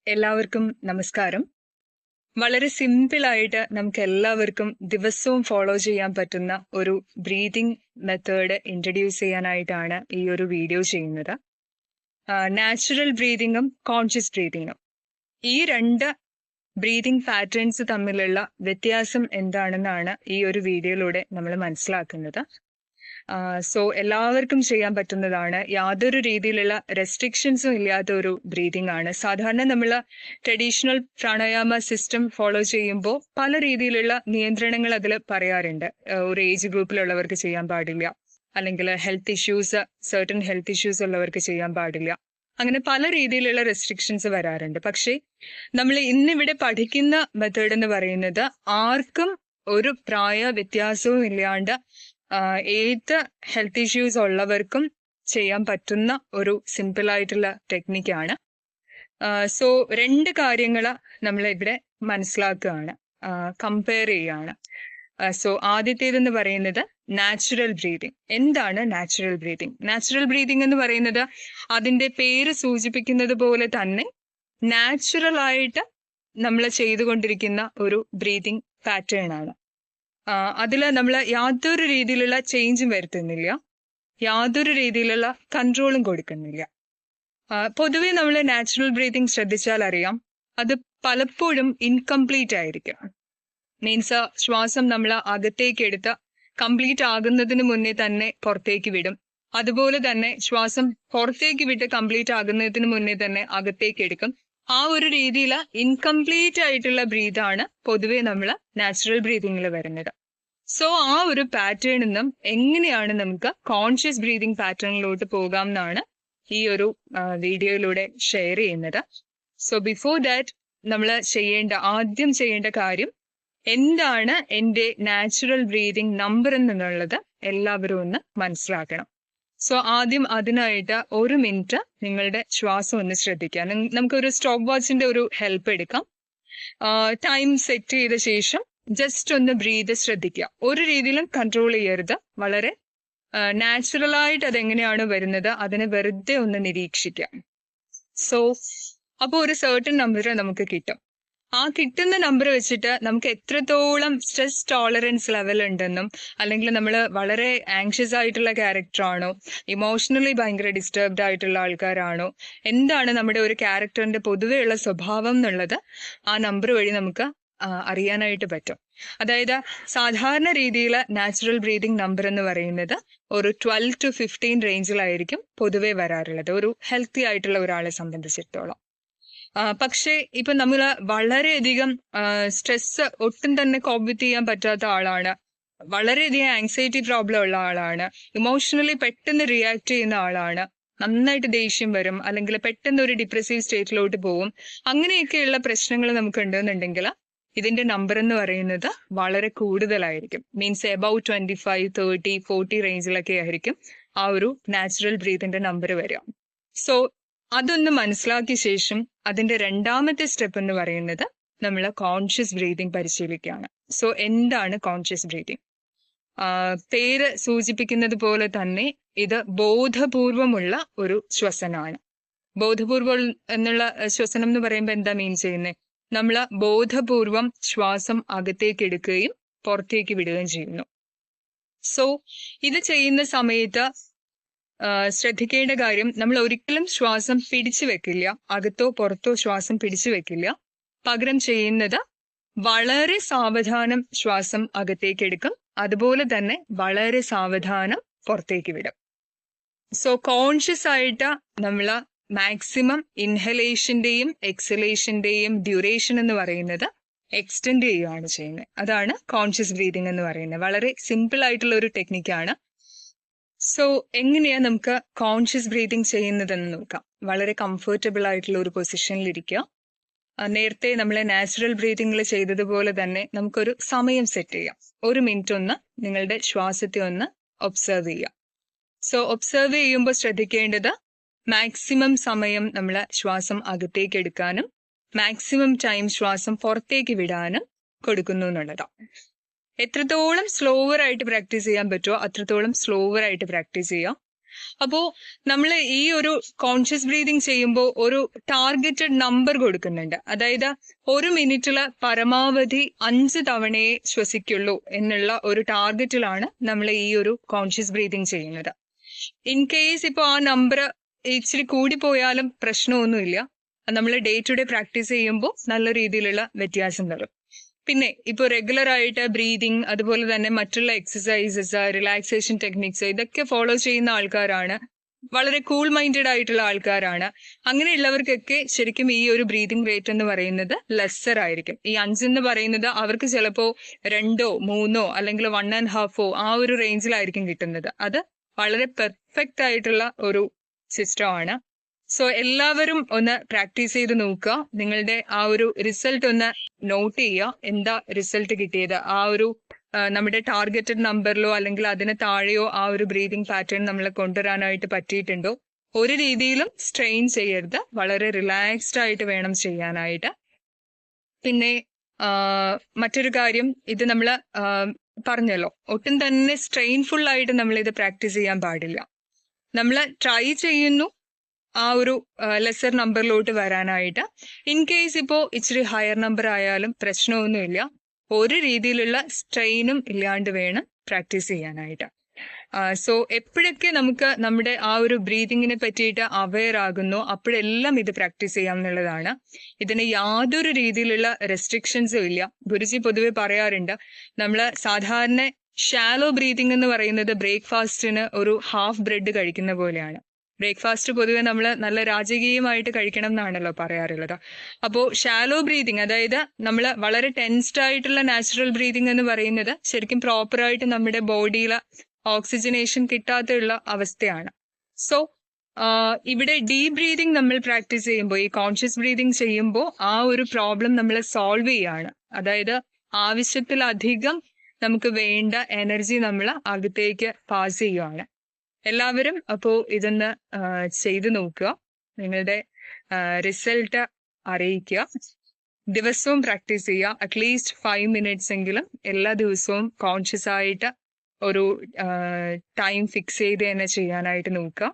എല്ലാവർക്കും നമസ്കാരം. വളരെ സിമ്പിളായിട്ട് നമുക്ക് എല്ലാവർക്കും ദിവസവും ഫോളോ ചെയ്യാൻ പറ്റുന്ന ഒരു ബ്രീതിങ് മെത്തേഡ് ഇൻട്രൊഡ്യൂസ് ചെയ്യാനായിട്ടാണ് ഈ ഒരു വീഡിയോ ചെയ്യുന്നത്. നാച്ചുറൽ ബ്രീതിങ്ങും കോൺഷ്യസ് ബ്രീതിങ്ങും, ഈ രണ്ട് ബ്രീതിങ് പാറ്റേൺസ് തമ്മിലുള്ള വ്യത്യാസം എന്താണെന്നാണ് ഈ ഒരു വീഡിയോയിലൂടെ നമ്മൾ മനസ്സിലാക്കുന്നത്. സോ എല്ലാവർക്കും ചെയ്യാൻ പറ്റുന്നതാണ്. യാതൊരു രീതിയിലുള്ള റെസ്ട്രിക്ഷൻസും ഇല്ലാത്ത ഒരു ബ്രീതിങ് ആണ്. സാധാരണ നമ്മൾ ട്രഡീഷണൽ പ്രാണായാമ സിസ്റ്റം ഫോളോ ചെയ്യുമ്പോൾ പല രീതിയിലുള്ള നിയന്ത്രണങ്ങൾ അതിൽ പറയാറുണ്ട്. ഒരു ഏജ് ഗ്രൂപ്പിലുള്ളവർക്ക് ചെയ്യാൻ പാടില്ല, അല്ലെങ്കിൽ സർട്ടൻ ഹെൽത്ത് ഇഷ്യൂസ് ഉള്ളവർക്ക് ചെയ്യാൻ പാടില്ല, അങ്ങനെ പല രീതിയിലുള്ള റെസ്ട്രിക്ഷൻസ് വരാറുണ്ട്. പക്ഷേ നമ്മൾ ഇന്നിവിടെ പഠിക്കുന്ന മെത്തേഡ് എന്ന് പറയുന്നത് ആർക്കും ഒരു പ്രായ വ്യത്യാസവും ഇല്ലാണ്ട് ഏത് ഹെൽത്ത് ഇഷ്യൂസ് ഉള്ളവർക്കും ചെയ്യാൻ പറ്റുന്ന ഒരു സിമ്പിൾ ആയിട്ടുള്ള ടെക്നിക്കാണ്. സോ രണ്ട് കാര്യങ്ങൾ നമ്മൾ ഇവിടെ മനസ്സിലാക്കുകയാണ്, കമ്പയർ ചെയ്യുകയാണ്. സോ ആദ്യത്തേതെന്ന് പറയുന്നത് നാച്ചുറൽ ബ്രീതിങ്. എന്താണ് നാച്ചുറൽ ബ്രീതിങ്? നാച്ചുറൽ ബ്രീതിങ് എന്ന് പറയുന്നത് അതിന്റെ പേര് സൂചിപ്പിക്കുന്നത് പോലെ തന്നെ നാച്ചുറൽ ആയിട്ട് നമ്മൾ ചെയ്തുകൊണ്ടിരിക്കുന്ന ഒരു ബ്രീതിങ് പാറ്റേൺ ആണ്. അതിൽ നമ്മൾ യാതൊരു രീതിയിലുള്ള ചേഞ്ചും വരുത്തുന്നില്ല, യാതൊരു രീതിയിലുള്ള കൺട്രോളും കൊടുക്കുന്നില്ല. പൊതുവെ നമ്മൾ നാച്ചുറൽ ബ്രീതിങ് ശ്രദ്ധിച്ചാൽ അറിയാം, അത് പലപ്പോഴും ഇൻകംപ്ലീറ്റ് ആയിരിക്കും. മീൻസ് ശ്വാസം നമ്മൾ അകത്തേക്ക് എടുത്ത് കംപ്ലീറ്റ് ആകുന്നതിന് മുന്നേ തന്നെ പുറത്തേക്ക് വിടും. അതുപോലെ തന്നെ ശ്വാസം പുറത്തേക്ക് വിട്ട് കംപ്ലീറ്റ് ആകുന്നതിന് മുന്നേ തന്നെ അകത്തേക്ക് എടുക്കും. ആ ഒരു രീതിയിൽ ഇൻകംപ്ലീറ്റ് ആയിട്ടുള്ള ബ്രീതാണ് പൊതുവെ നമ്മൾ നാച്ചുറൽ ബ്രീതിങ്ങിൽ വരുന്നത്. സോ ആ ഒരു പാറ്റേണിൽ നിന്നും എങ്ങനെയാണ് നമുക്ക് കോൺഷ്യസ് ബ്രീതിങ് പാറ്റേണിലോട്ട് പോകാം എന്നാണ് ഈ ഒരു വീഡിയോയിലൂടെ ഷെയർ ചെയ്യുന്നത്. സോ ബിഫോർ ദാറ്റ് നമ്മൾ ആദ്യം ചെയ്യേണ്ട കാര്യം, എന്താണ് എൻ്റെ നാച്ചുറൽ ബ്രീതിങ് നമ്പർ എന്നുള്ളത് എല്ലാവരും ഒന്ന് മനസ്സിലാക്കണം. സോ ആദ്യം അതിനായിട്ട് 1 മിനിറ്റ് നിങ്ങളുടെ ശ്വാസം ഒന്ന് ശ്രദ്ധിക്കാം. നമുക്കൊരു സ്റ്റോപ്പ് വാച്ചിന്റെ ഒരു ഹെൽപ്പ് എടുക്കാം. ടൈം സെറ്റ് ചെയ്ത ശേഷം ജസ്റ്റ് ഒന്ന് ബ്രീത് ശ്രദ്ധിക്കുക. ഒരു രീതിയിലും കൺട്രോൾ ചെയ്യരുത്. വളരെ നാച്ചുറലായിട്ട് അതെങ്ങനെയാണ് വരുന്നത് അതിനെ വെറുതെ ഒന്ന് നിരീക്ഷിക്കാം. സോ അപ്പോൾ ഒരു സർട്ടൻ നമ്പർ നമുക്ക് കിട്ടും. ആ കിട്ടുന്ന നമ്പർ വെച്ചിട്ട് നമുക്ക് എത്രത്തോളം സ്ട്രെസ് ടോളറൻസ് ലെവൽ ഉണ്ടെന്നും, അല്ലെങ്കിൽ നമ്മൾ വളരെ ആങ്ഷ്യസ് ആയിട്ടുള്ള ക്യാരക്ടറാണോ, ഇമോഷണലി ഭയങ്കര ഡിസ്റ്റർബ്ഡ് ആയിട്ടുള്ള ആൾക്കാരാണോ, എന്താണ് നമ്മുടെ ഒരു ക്യാരക്ടറിന്റെ പൊതുവെയുള്ള സ്വഭാവം എന്നുള്ളത് ആ നമ്പർ വഴി നമുക്ക് അറിയാനായിട്ട് പറ്റും. അതായത് സാധാരണ രീതിയിൽ നാച്ചുറൽ ബ്രീതിങ് നമ്പർ എന്ന് പറയുന്നത് ഒരു 12 to 15 റേഞ്ചിലായിരിക്കും പൊതുവെ വരാറുള്ളത് ഒരു ഹെൽത്തി ആയിട്ടുള്ള ഒരാളെ സംബന്ധിച്ചിടത്തോളം. പക്ഷേ ഇപ്പൊ നമ്മൾ വളരെയധികം സ്ട്രെസ് ഒട്ടും തന്നെ കോപ്പ് ചെയ്യാൻ പറ്റാത്ത ആളാണ്, വളരെയധികം ആങ്സൈറ്റി പ്രോബ്ലം ഉള്ള ആളാണ്, ഇമോഷണലി പെട്ടെന്ന് റിയാക്ട് ചെയ്യുന്ന ആളാണ്, നന്നായിട്ട് ദേഷ്യം വരും, അല്ലെങ്കിൽ പെട്ടെന്ന് ഒരു ഡിപ്രസീവ് സ്റ്റേറ്റിലോട്ട് പോകും, അങ്ങനെയൊക്കെയുള്ള പ്രശ്നങ്ങൾ നമുക്ക് ഉണ്ടെന്നുണ്ടെങ്കിൽ ഇതിന്റെ നമ്പർ എന്ന് പറയുന്നത് വളരെ കൂടുതലായിരിക്കും. മീൻസ് എബൌട്ട് 25, 30, 40 റേഞ്ചിലൊക്കെ ആയിരിക്കും ആ ഒരു നാച്ചുറൽ ബ്രീതിന്റെ നമ്പർ വരിക. സോ അതൊന്ന് മനസ്സിലാക്കിയ ശേഷം അതിന്റെ രണ്ടാമത്തെ സ്റ്റെപ്പ് എന്ന് പറയുന്നത് നമ്മൾ കോൺഷ്യസ് ബ്രീതിങ് പരിശീലിക്കുകയാണ്. സോ എന്താണ് കോൺഷ്യസ് ബ്രീതിങ്? പേര് സൂചിപ്പിക്കുന്നത് പോലെ തന്നെ ഇത് ബോധപൂർവമുള്ള ഒരു ശ്വസനമാണ്. ബോധപൂർവം എന്നുള്ള ശ്വസനം എന്ന് പറയുമ്പോൾ എന്താ മീൻ ചെയ്യുന്നത്? നമ്മൾ ബോധപൂർവം ശ്വാസം അകത്തേക്ക് എടുക്കുകയും പുറത്തേക്ക് വിടുകയും ചെയ്യുന്നു. സോ ഇത് ചെയ്യുന്ന സമയത്ത് ശ്രദ്ധിക്കേണ്ട കാര്യം, നമ്മൾ ഒരിക്കലും ശ്വാസം പിടിച്ചു വെക്കില്ല, അകത്തോ പുറത്തോ ശ്വാസം പിടിച്ചു വെക്കില്ല. പകരം ചെയ്യുന്നത് വളരെ സാവധാനം ശ്വാസം അകത്തേക്ക് എടുക്കും, അതുപോലെ തന്നെ വളരെ സാവധാനം പുറത്തേക്ക് വിടും. സോ കോൺഷ്യസ് ആയിട്ട് നമ്മൾ മാക്സിമം ഇൻഹലേഷന്റെയും എക്സലേഷന്റെയും ഡ്യൂറേഷൻ എന്ന് പറയുന്നത് എക്സ്റ്റെൻഡ് ചെയ്യുകയാണ് ചെയ്യുന്നത്. അതാണ് കോൺഷ്യസ് ബ്രീതിങ് എന്ന് പറയുന്നത്. വളരെ സിമ്പിൾ ആയിട്ടുള്ള ഒരു ടെക്നിക്കാണ്. സോ എങ്ങനെയാ നമുക്ക് കോൺഷ്യസ് ബ്രീതിങ് ചെയ്യുന്നതെന്ന് നോക്കാം. വളരെ കംഫർട്ടബിൾ ആയിട്ടുള്ള ഒരു പൊസിഷനിലിരിക്കുക. നേരത്തെ നമ്മളെ നാച്ചുറൽ ബ്രീതിങ്ങിൽ ചെയ്തതുപോലെ തന്നെ നമുക്കൊരു സമയം സെറ്റ് ചെയ്യാം. 1 മിനിറ്റ് ഒന്ന് നിങ്ങളുടെ ശ്വാസത്തെ ഒന്ന് ഒബ്സർവ് ചെയ്യുക. സോ ഒബ്സർവ് ചെയ്യുമ്പോൾ ശ്രദ്ധിക്കേണ്ടത് മാക്സിമം സമയം നമ്മൾ ശ്വാസം അകത്തേക്ക് എടുക്കാനും മാക്സിമം ടൈം ശ്വാസം പുറത്തേക്ക് വിടാനും കൊടുക്കുന്നു എന്നുള്ളതാണ്. എത്രത്തോളം സ്ലോവർ ആയിട്ട് പ്രാക്ടീസ് ചെയ്യാൻ പറ്റുമോ അത്രത്തോളം സ്ലോവർ ആയിട്ട് പ്രാക്ടീസ് ചെയ്യാം. അപ്പോൾ നമ്മൾ ഈ ഒരു കോൺഷ്യസ് ബ്രീതിങ് ചെയ്യുമ്പോൾ ഒരു ടാർഗറ്റഡ് നമ്പർ കൊടുക്കുന്നുണ്ട്. അതായത് 1 മിനിറ്റില് പരമാവധി 5 തവണയെ ശ്വസിക്കുള്ളൂ എന്നുള്ള ഒരു ടാർഗറ്റിലാണ് നമ്മൾ ഈ ഒരു കോൺഷ്യസ് ബ്രീതിങ് ചെയ്യുന്നത്. ഇൻ കേസ് ഇപ്പോൾ ആ നമ്പർ ഇച്ചിരി കൂടിപ്പോയാലും പ്രശ്നമൊന്നുമില്ല. നമ്മൾ ഡേ ടു ഡേ പ്രാക്ടീസ് ചെയ്യുമ്പോൾ നല്ല രീതിയിലുള്ള വ്യത്യാസം വരും. പിന്നെ ഇപ്പോൾ റെഗുലർ ആയിട്ട് ബ്രീതിങ്, അതുപോലെ തന്നെ മറ്റുള്ള എക്സസൈസസ്, റിലാക്സേഷൻ ടെക്നിക്സ് ഇതൊക്കെ ഫോളോ ചെയ്യുന്ന ആൾക്കാരാണ്, വളരെ കൂൾ മൈൻഡഡ് ആയിട്ടുള്ള ആൾക്കാരാണ്. അങ്ങനെയുള്ളവർക്കൊക്കെ ശരിക്കും ഈ ഒരു ബ്രീതിങ് റേറ്റ് എന്ന് പറയുന്നത് ലെസ്സർ ആയിരിക്കും. ഈ 5 എന്ന് പറയുന്നത് അവർക്ക് ചിലപ്പോൾ 2, 3 അല്ലെങ്കിൽ 1.5 ആ ഒരു റേഞ്ചിലായിരിക്കും കിട്ടുന്നത്. അത് വളരെ പെർഫെക്റ്റ് ആയിട്ടുള്ള ഒരു സിസ്റ്റമാണ്. സോ എല്ലാവരും ഒന്ന് പ്രാക്ടീസ് ചെയ്ത് നോക്കുക. നിങ്ങളുടെ ആ ഒരു റിസൾട്ട് ഒന്ന് നോട്ട് ചെയ്യുക. എന്താ റിസൾട്ട് കിട്ടിയത്, ആ ഒരു നമ്മുടെ ടാർഗറ്റഡ് നമ്പറിലോ അല്ലെങ്കിൽ അതിന് താഴെയോ ആ ഒരു ബ്രീതിങ് പാറ്റേൺ നമ്മൾ കൊണ്ടുവരാനായിട്ട് പറ്റിയിട്ടുണ്ടോ. ഒരു രീതിയിലും സ്ട്രെയിൻ ചെയ്യരുത്, വളരെ റിലാക്സ്ഡ് ആയിട്ട് വേണം ചെയ്യാനായിട്ട്. പിന്നെ മറ്റൊരു കാര്യം, ഇത് നമ്മൾ പറഞ്ഞല്ലോ, ഒട്ടും തന്നെ സ്ട്രെയിൻഫുൾ ആയിട്ട് നമ്മൾ ഇത് പ്രാക്ടീസ് ചെയ്യാൻ പാടില്ല. നമ്മൾ ട്രൈ ചെയ്യുന്നു ആ ഒരു ലെസർ നമ്പറിലോട്ട് വരാനായിട്ട്. ഇൻ കേസ് ഇപ്പോൾ ഇച്ചിരി ഹയർ നമ്പർ ആയാലും പ്രശ്നമൊന്നുമില്ല. ഒരു രീതിയിലുള്ള സ്ട്രെയിനും ഇല്ലാണ്ട് വേണം പ്രാക്ടീസ് ചെയ്യാനായിട്ട്. സോ എപ്പോഴൊക്കെ നമുക്ക് നമ്മുടെ ആ ഒരു ബ്രീതിങ്ങിനെ പറ്റിയിട്ട് അവെയർ ആകുന്നു അപ്പോഴെല്ലാം ഇത് പ്രാക്ടീസ് ചെയ്യാമെന്നുള്ളതാണ്. ഇതിന് യാതൊരു രീതിയിലുള്ള റെസ്ട്രിക്ഷൻസും ഇല്ല. ഗുരുജി പൊതുവെ പറയാറുണ്ട്, നമ്മൾ സാധാരണ ഷാലോ ബ്രീതിങ് എന്ന് പറയുന്നത് ബ്രേക്ക്ഫാസ്റ്റിന് ഒരു ഹാഫ് ബ്രെഡ് കഴിക്കുന്ന പോലെയാണ്. ബ്രേക്ക്ഫാസ്റ്റ് പൊതുവെ നമ്മൾ നല്ല രാജകീയമായിട്ട് കഴിക്കണം എന്നാണല്ലോ പറയാറുള്ളത്. അപ്പോൾ ഷാലോ ബ്രീതിങ്, അതായത് നമ്മൾ വളരെ ടെൻസ്ഡ് ആയിട്ടുള്ള നാച്ചുറൽ ബ്രീതിങ് എന്ന് പറയുന്നത് ശരിക്കും പ്രോപ്പറായിട്ട് നമ്മുടെ ബോഡിയിൽ ഓക്സിജനേഷൻ കിട്ടാത്തുള്ള അവസ്ഥയാണ്. സോ ഇവിടെ ഡീപ് ബ്രീതിങ് നമ്മൾ പ്രാക്ടീസ് ചെയ്യുമ്പോൾ, ഈ കോൺഷ്യസ് ബ്രീതിങ് ചെയ്യുമ്പോൾ ആ ഒരു പ്രോബ്ലം നമ്മൾ സോൾവ് ചെയ്യുകയാണ്. അതായത് ആവശ്യത്തിലധികം നമുക്ക് വേണ്ട എനർജി നമ്മൾ അകത്തേക്ക് പാസ് ചെയ്യുകയാണ്. എല്ലാവരും അപ്പോൾ ഇതൊന്ന് ചെയ്തു നോക്കുക, നിങ്ങളുടെ റിസൾട്ട് അറിയിക്കുക. ദിവസവും പ്രാക്ടീസ് ചെയ്യുക. അറ്റ്ലീസ്റ്റ് 5 മിനിറ്റ്സ് എങ്കിലും എല്ലാ ദിവസവും കോൺഷ്യസ് ആയിട്ട് ഒരു ടൈം ഫിക്സ് ചെയ്ത് തന്നെ ചെയ്യാനായിട്ട് നോക്കുക.